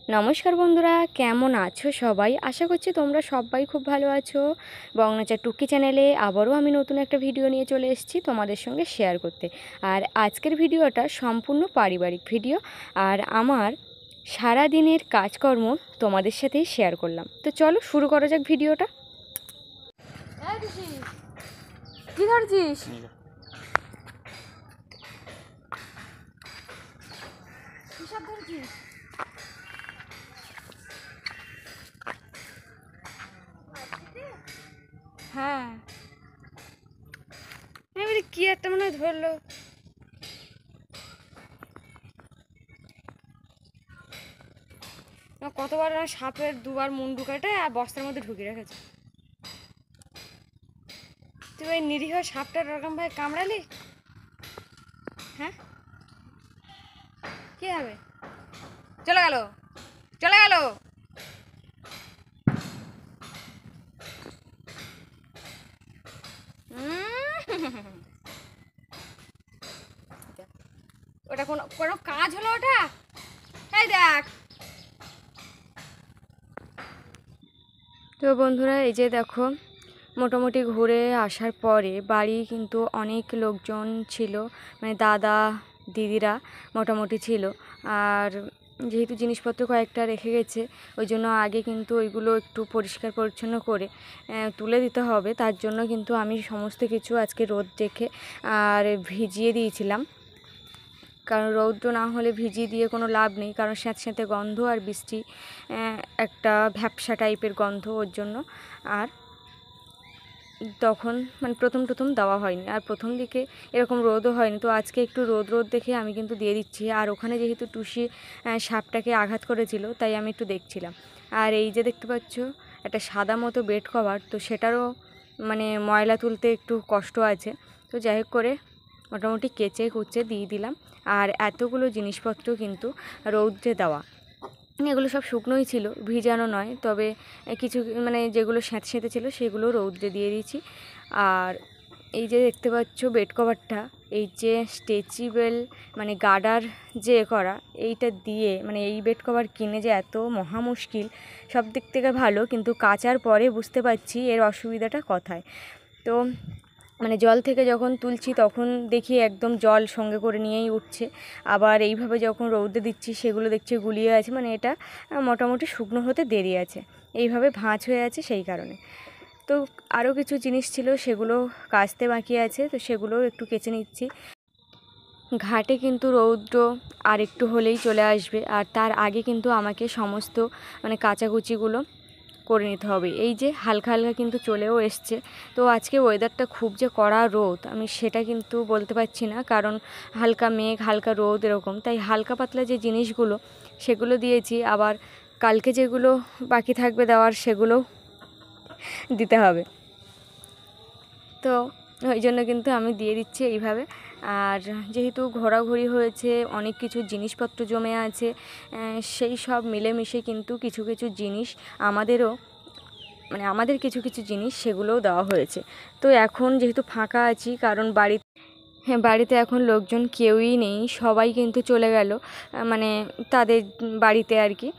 নমস্কার বন্ধুরা, কেমন আছো সবাই? আশা করছি তোমরা সবাই খুব ভালো আছো। বংনাচার টুকি চ্যানেলে আবারও আমি নতুন একটা ভিডিও নিয়ে চলে এসেছি তোমাদের সঙ্গে শেয়ার করতে। আর আজকের ভিডিওটা সম্পূর্ণ পারিবারিক ভিডিও, আর আমার সারা দিনের কাজকর্ম তোমাদের সাথেই শেয়ার করলাম। তো চলো শুরু করা যাক ভিডিওটা। কি ধরছিস? হ্যাঁ, এবারে কি একটা মনে হয় ধরলো। কতবার সাপের দুবার মুন্ডু কাটে আর বস্তার মধ্যে ঢুকিয়ে রেখেছে। তুই ওই নিরীহ সাপটার ওরকম ভাবে কামড়ালি? হ্যাঁ, কি হবে? চলে গেল, চলে গেল। ওটা কোনো কোনো কাজ হলো ওটা? এই দেখ তো বন্ধুরা, এই যে দেখো, মোটামুটি ঘুরে আসার পরে বাড়ি কিন্তু অনেক লোকজন ছিল, মানে দাদা দিদিরা মোটামুটি ছিল। আর যেহেতু জিনিসপত্র কয়েকটা রেখে গেছে, ওই জন্য আগে কিন্তু ওইগুলো একটু পরিষ্কার পরিচ্ছন্ন করে তুলে দিতে হবে। তার জন্য কিন্তু আমি সমস্ত কিছু আজকে রোদ রেখে আর ভিজিয়ে দিয়েছিলাম, কারণ রৌদ্র না হলে ভিজিয়ে দিয়ে কোনো লাভ নেই, কারণ স্যাঁত স্যাঁতে গন্ধ আর বৃষ্টি একটা ভ্যাপসা টাইপের গন্ধ, ওর জন্য। আর তখন মানে প্রথম দেওয়া হয়নি, আর প্রথম দিকে এরকম রোদও হয়নি, তো আজকে একটু রোদ দেখে আমি কিন্তু দিয়ে দিচ্ছি। আর ওখানে যেহেতু টুসি সাপটাকে আঘাত করেছিল, তাই আমি একটু দেখছিলাম। আর এই যে দেখতে পাচ্ছ একটা সাদা মতো বেড কভার, তো সেটারও মানে ময়লা তুলতে একটু কষ্ট আছে। তো যাই হোক করে মোটামুটি কেচে কুচে দিয়ে দিলাম। আর এতগুলো জিনিসপত্র কিন্তু রৌদ্রে দেওয়া, এগুলো সব শুকনোই ছিল, ভিজানো নয়। তবে কিছু মানে যেগুলো স্যাঁতে ছিল সেগুলো রৌদ্রে দিয়ে দিয়েছি। আর এই যে দেখতে পাচ্ছ বেড কভারটা, এই যে স্ট্রেচেবল মানে গার্ডার যে করা, এইটা দিয়ে মানে এই বেড কভার কিনে যে এত মহা মুশকিল। সব দিক থেকে ভালো, কিন্তু কাচার পরে বুঝতে পারছি এর অসুবিধাটা কোথায়। তো মানে জল থেকে যখন তুলছি তখন দেখি একদম জল সঙ্গে করে নিয়েই উঠছে, আবার এইভাবে যখন রৌদে দিচ্ছি সেগুলো দেখছি গুলিয়ে আছে, মানে এটা মোটামুটি শুকনো হতে দেরি আছে, এইভাবে ভাঁজ হয়ে আছে সেই কারণে। তো আরও কিছু জিনিস ছিল, সেগুলো কাচতে বাকি আছে, তো সেগুলোও একটু কেচে নিচ্ছি। ঘাটে কিন্তু রৌদ্র আর একটু হলেই চলে আসবে, আর তার আগে কিন্তু আমাকে সমস্ত মানে কাচাকুচিগুলো করে নিতে হবে। এই যে হালকা হালকা কিন্তু চলেও এসছে। তো আজকে ওয়েদারটা খুব যে কড়া রোদ আমি সেটা কিন্তু বলতে পারছি না, কারণ হালকা মেঘ হালকা রোদ এরকম, তাই হালকা পাতলা যে জিনিসগুলো সেগুলো দিয়েছি। আবার কালকে যেগুলো বাকি থাকবে দেওয়ার সেগুলো দিতে হবে, তো ওই জন্য কিন্তু আমি দিয়ে দিচ্ছি এইভাবে। আর যেহেতু ঘোরাঘুরি হয়েছে, অনেক কিছু জিনিসপত্র জমে আছে, সেই সব মিলেমিশে কিন্তু কিছু কিছু জিনিস আমাদেরও মানে আমাদের কিছু কিছু জিনিস সেগুলোও দেওয়া হয়েছে। তো এখন যেহেতু ফাঁকা আছি, কারণ বাড়িতে এখন লোকজন কেউই নেই, সবাই কিন্তু চলে গেল মানে তাদের বাড়িতে আর কি।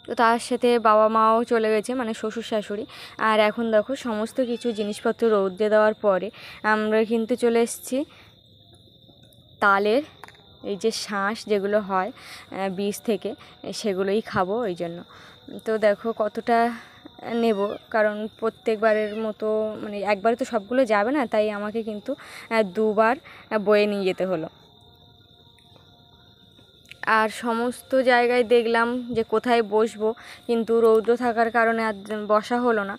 তো তার সাথে বাবা মাও চলে গেছে, মানে শ্বশুর শাশুড়ি। আর এখন দেখো সমস্ত কিছু জিনিসপত্র রৌদ্রে দেওয়ার পরে আমরা কিন্তু চলে এসেছি তালের এই যে শাঁস যেগুলো হয় বীজ থেকে, সেগুলোই খাবো ওই জন্য। তো দেখো কতটা নেব, কারণ প্রত্যেকবারের মতো মানে একবারে তো সবগুলো যাবে না, তাই আমাকে কিন্তু দুবার বয়ে নিয়ে যেতে হলো। আর সমস্ত জায়গায় দেখলাম যে কোথায় বসবো, কিন্তু রৌদ্র থাকার কারণে আর বসা হলো না।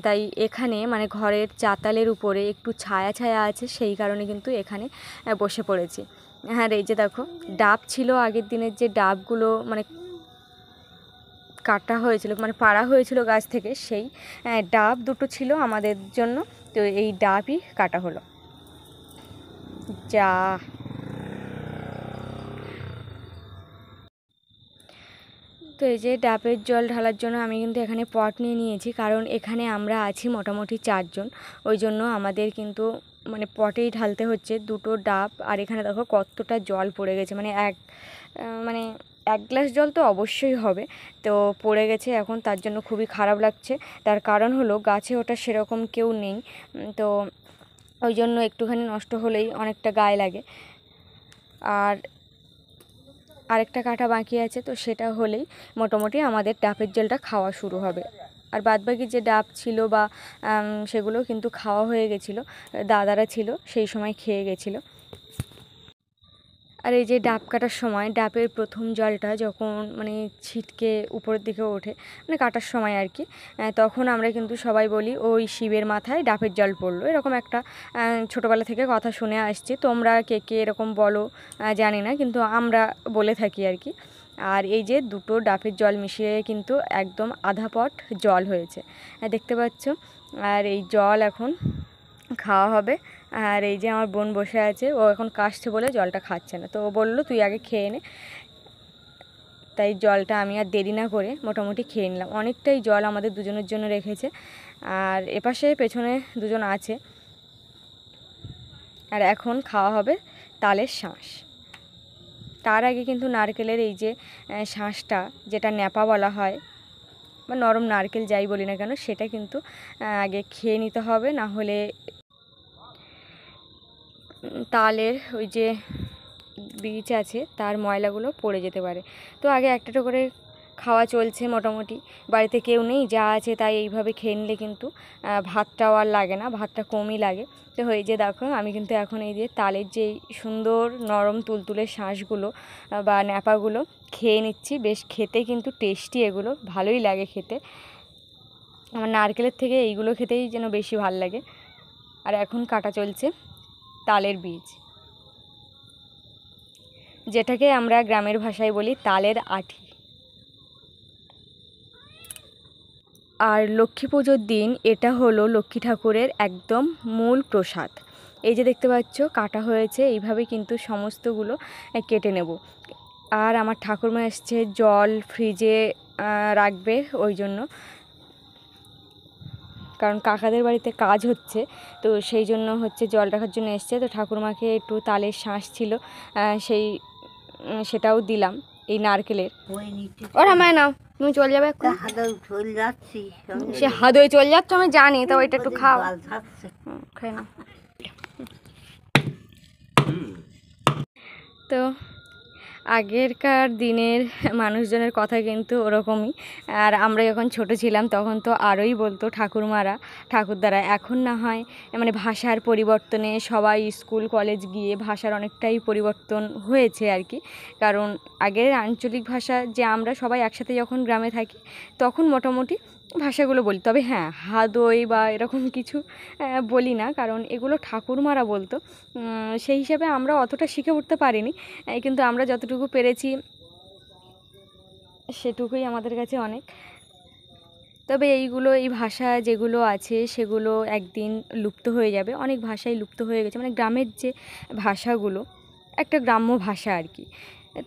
তাই এখানে মানে ঘরের চাতালের উপরে একটু ছায়া ছায়া আছে, সেই কারণে কিন্তু এখানে বসে পড়েছি। হ্যাঁ, এই যে দেখো ডাব ছিল, আগের দিনের যে ডাবগুলো মানে কাটা হয়েছিল মানে পাড়া হয়েছিল গাছ থেকে, সেই ডাব দুটো ছিল আমাদের জন্য, তো এই ডাবই কাটা হলো। যা তো এই যে ডাবের জল ঢালার জন্য আমি কিন্তু এখানে পট নিয়ে নিয়েছি, কারণ এখানে আমরা আছি মোটামুটি 4 জন, ওই জন্য আমাদের কিন্তু মানে পটেই ঢালতে হচ্ছে দুটো ডাব। আর এখানে দেখো কতটা জল পড়ে গেছে, মানে মানে 1 গ্লাস জল তো অবশ্যই হবে। তো পড়ে গেছে এখন, তার জন্য খুবই খারাপ লাগছে। তার কারণ হলো গাছে ওটা সেরকম কেউ নেই, তো ওই জন্য একটুখানি নষ্ট হলেই অনেকটা গায়ে লাগে। আর আরেকটা কাটা বাকি আছে, তো সেটা হলেই মোটামুটি আমাদের ডাবের জলটা খাওয়া শুরু হবে। আর বাদবাকি যে ডাব ছিল বা সেগুলো কিন্তু খাওয়া হয়ে গেছিলো, দাদারা ছিল সেই সময় খেয়ে গেছিলো। আর এই যে ডাব কাটার সময় ডাবের প্রথম জলটা যখন মানে ছিটকে উপরের দিকে ওঠে, মানে কাটার সময় আর কি, তখন আমরা কিন্তু সবাই বলি ওই শিবের মাথায় ডাবের জল পড়লো, এরকম একটা ছোটোবেলা থেকে কথা শুনে আসছি। তোমরা কে কে এরকম বলো জানি না, কিন্তু আমরা বলে থাকি আর কি। আর এই যে দুটো ডাবের জল মিশিয়ে কিন্তু একদম আধা পট জল হয়েছে, দেখতে পাচ্ছ। আর এই জল এখন খাওয়া হবে। আর এই যে আমার বোন বসে আছে, ও এখন কাশছে বলে জলটা খাচ্ছে না, তো ও বললো তুই আগে খেয়ে নে। তাই জলটা আমি আর দেরি না করে মোটামুটি খেয়ে নিলাম। অনেকটাই জল আমাদের দুজনের জন্য রেখেছে, আর এপাশে পেছনে দুজন আছে। আর এখন খাওয়া হবে তালের শাঁস। তার আগে কিন্তু নারকেলের এই যে শাঁসটা, যেটা ন্যাপা বলা হয় বা নরম নারকেল যাই বলি না কেন, সেটা কিন্তু আগে খেয়ে নিতে হবে, না হলে তালের ওই যে বীজ আছে তার ময়লাগুলো পড়ে যেতে পারে। তো আগে একটা করে খাওয়া চলছে মোটামুটি। বাড়িতে কেউ নেই, যা আছে তাই এইভাবে খেয়ে নিলে কিন্তু ভাতটাও আর লাগে না, ভাতটা কমই লাগে। তো এই যে দেখো আমি কিন্তু এখন এই যে তালের যেই সুন্দর নরম তুলতুলে শাঁসগুলো বা ন্যাপাগুলো খেয়ে নিচ্ছি। বেশ খেতে কিন্তু টেস্টি, এগুলো ভালোই লাগে খেতে। আমার নারকেলের থেকে এইগুলো খেতেই যেন বেশি ভাল লাগে। আর এখন কাটা চলছে তালের বীজ, যেটাকে আমরা গ্রামের ভাষায় বলি তালের আঠি। আর লক্ষ্মী পুজোর দিন এটা হলো লক্ষ্মী ঠাকুরের একদম মূল প্রসাদ। এই যে দেখতে পাচ্ছ কাটা হয়েছে, এইভাবে কিন্তু সমস্তগুলো কেটে নেব। আর আমার ঠাকুরমা এসছে জল ফ্রিজে রাখবে, ওই জন্য, কারণ কাকাদের বাড়িতে কাজ হচ্ছে, তো সেই জন্য হচ্ছে জল রাখার জন্য এসছে। তো ঠাকুরমাকে একটু তালের শাঁস ছিল সেটাও দিলাম, এই নারকেলের। ওর আমায় নাও, তুমি চলে যাবে সে হাদয়ে চলে যাচ্ছ আমি জানি, তো ওইটা একটু খাও, খাই না। তো আগেরকার দিনের মানুষজনের কথা কিন্তু ওরকমই। আর আমরা যখন ছোট ছিলাম তখন তো আরোই বলতো ঠাকুরমারা ঠাকুরদারা। এখন না হয় মানে ভাষার পরিবর্তনে সবাই স্কুল কলেজ গিয়ে ভাষার অনেকটাই পরিবর্তন হয়েছে আর কি। কারণ আগের আঞ্চলিক ভাষা যে আমরা সবাই একসাথে যখন গ্রামে থাকি তখন মোটামুটি ভাষাগুলো বলি। তবে হ্যাঁ, হাদই বা এরকম কিছু বলি না, কারণ এগুলো ঠাকুরমারা বলতো। সেই হিসাবে আমরা অতটা শিখে উঠতে পারিনি, কিন্তু আমরা যতটুকু পেরেছি সেটুকুই আমাদের কাছে অনেক। তবে এই ভাষা যেগুলো আছে সেগুলো একদিন লুপ্ত হয়ে যাবে। অনেক ভাষাই লুপ্ত হয়ে গেছে, মানে গ্রামের যে ভাষাগুলো, একটা গ্রাম্য ভাষা আর কি,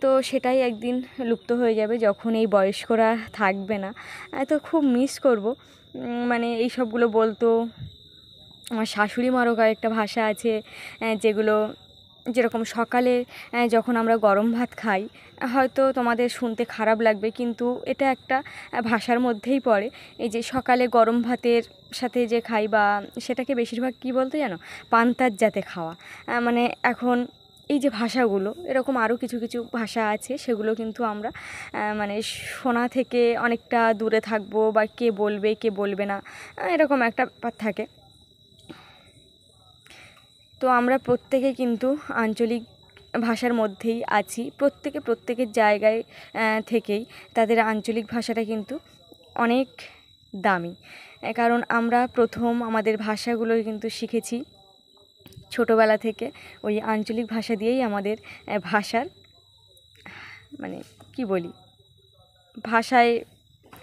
তো সেটাই একদিন লুপ্ত হয়ে যাবে যখন এই বয়স্করা থাকবে না। তো খুব মিস করব, মানে এই সবগুলো বলতো। আমার শাশুড়ি মারও কয়েকটা ভাষা আছে যেগুলো, যেরকম সকালে যখন আমরা গরম ভাত খাই, হয়তো তোমাদের শুনতে খারাপ লাগবে কিন্তু এটা একটা ভাষার মধ্যেই পড়ে। এই যে সকালে গরম ভাতের সাথে যে খাই, বা সেটাকে বেশিরভাগ কী বলতে জানো, পান্তার জাতে খাওয়া। মানে এখন এই যে ভাষাগুলো, এরকম আরও কিছু কিছু ভাষা আছে সেগুলো কিন্তু আমরা মানে শোনা থেকে অনেকটা দূরে থাকবো, বা কে বলবে কে বলবে না, এরকম একটা ব্যাপার থাকে। তো আমরা প্রত্যেকে কিন্তু আঞ্চলিক ভাষার মধ্যেই আছি, প্রত্যেকের জায়গায় থেকেই তাদের আঞ্চলিক ভাষাটা কিন্তু অনেক দামি। কারণ আমরা প্রথম আমাদের ভাষাগুলো কিন্তু শিখেছি ছোটোবেলা থেকে, ওই আঞ্চলিক ভাষা দিয়েই আমাদের ভাষার মানে কি বলি, ভাষায়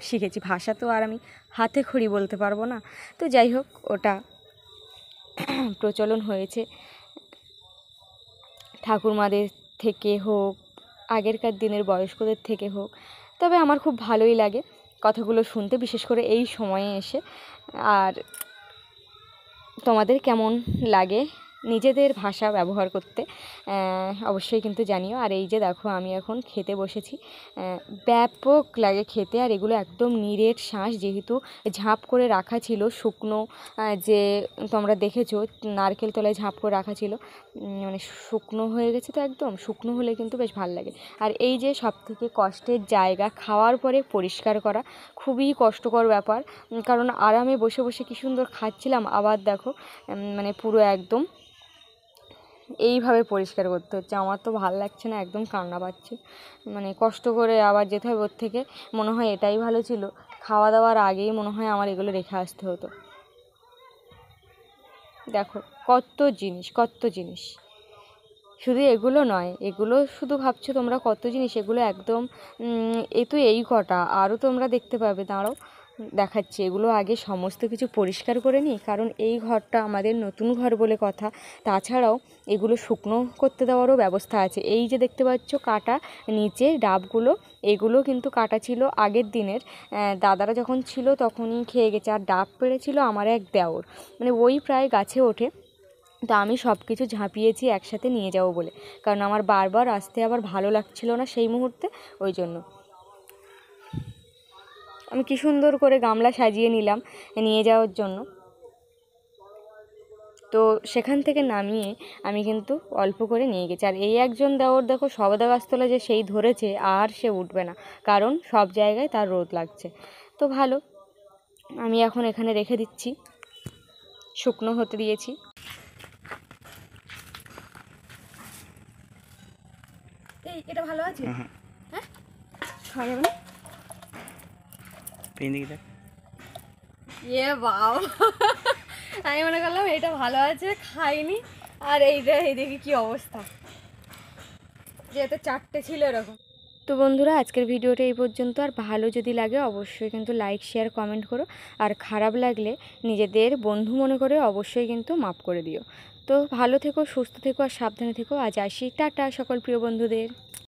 শিখেছি। ভাষা তো আর আমি হাতে খড়ি বলতে পারবো না। তো যাই হোক, ওটা প্রচলন হয়েছে ঠাকুরমাদের থেকে হোক, আগেরকার দিনের বয়স্কদের থেকে হোক। তবে আমার খুব ভালোই লাগে কথাগুলো শুনতে, বিশেষ করে এই সময়ে এসে। আর তোমাদের কেমন লাগে নিজেদের ভাষা ব্যবহার করতে অবশ্যই কিন্তু জানিও। আর এই যে দেখো আমি এখন খেতে বসেছি, ব্যাপক লাগে খেতে। আর এগুলো একদম নিরেট শাঁস, যেহেতু ঝাঁপ করে রাখা ছিল শুকনো, যে তোমরা দেখেছো নারকেল তলায় ঝাঁপ করে রাখা ছিল, মানে শুকনো হয়ে গেছে। তো একদম শুকনো হলে কিন্তু বেশ ভালো লাগে। আর এই যে সবথেকে কষ্টের জায়গা, খাওয়ার পরে পরিষ্কার করা খুবই কষ্টকর ব্যাপার, কারণ আরামে বসে বসে কী সুন্দর খাচ্ছিলাম, আবার দেখো মানে পুরো একদম এইভাবে পরিষ্কার করতে হচ্ছে। আমার তো ভালো লাগছে না, একদম কান্না পাচ্ছে। মানে কষ্ট করে আবার যেতে হবে ওর থেকে, মনে হয় এটাই ভালো ছিল খাওয়া দাওয়ার আগেই মনে হয় আমার এগুলো রেখে আসতে হতো। দেখো কত জিনিস, কত জিনিস, শুধু এগুলো নয়, এগুলো শুধু ভাবছো তোমরা কত জিনিস, এগুলো একদম এ তো এই কটা, আরও তোমরা দেখতে পাবে। দাঁড়াও দেখাচ্ছি। এগুলো আগে সমস্ত কিছু পরিষ্কার করে নিই, কারণ এই ঘরটা আমাদের নতুন ঘর বলে কথা। তাছাড়াও এগুলো শুকনো করতে দেওয়ারও ব্যবস্থা আছে। এই যে দেখতে পাচ্ছ কাটা নিচে ডাবগুলো, এগুলো কিন্তু কাটা ছিল আগের দিনের, দাদারা যখন ছিল তখনই খেয়ে গেছে। আর ডাব পেড়েছিল আমার এক দেওর, মানে ওই প্রায় গাছে ওঠে। তো আমি সব কিছু ঝাঁপিয়েছি একসাথে নিয়ে যাব বলে, কারণ আমার বারবার আসতে আবার ভালো লাগছিল না সেই মুহূর্তে, ওই জন্য আমি কি সুন্দর করে গামলা সাজিয়ে নিলাম নিয়ে যাওয়ার জন্য। তো সেখান থেকে নামিয়ে আমি কিন্তু অল্প করে নিয়ে গেছি। আর এই একজন দেওর দেখো সবেদা গাছতলা যে সেই ধরেছে, আর সে উঠবে না, কারণ সব জায়গায় তার রোদ লাগছে। তো ভালো, আমি এখন এখানে রেখে দিচ্ছি, শুকনো হতে দিয়েছি। এই এটা ভালো আছে, হ্যাঁ খাওয়া যাবে না। ইয়ে বাবা, আমি মনে করলাম এটা ভালো আছে, খাইনি। আর এইটা এইদিকে কি অবস্থা, যেহেতু 4টে ছিল এরকম। তো বন্ধুরা আজকের ভিডিওটা এই পর্যন্ত। আর ভালো যদি লাগে অবশ্যই কিন্তু লাইক শেয়ার কমেন্ট করো, আর খারাপ লাগলে নিজেদের বন্ধু মনে করে অবশ্যই কিন্তু মাফ করে দিও। তো ভালো থেকো, সুস্থ থেকো, আর সাবধানে থেকো। আজ আসি, টাটা সকল প্রিয় বন্ধুদের।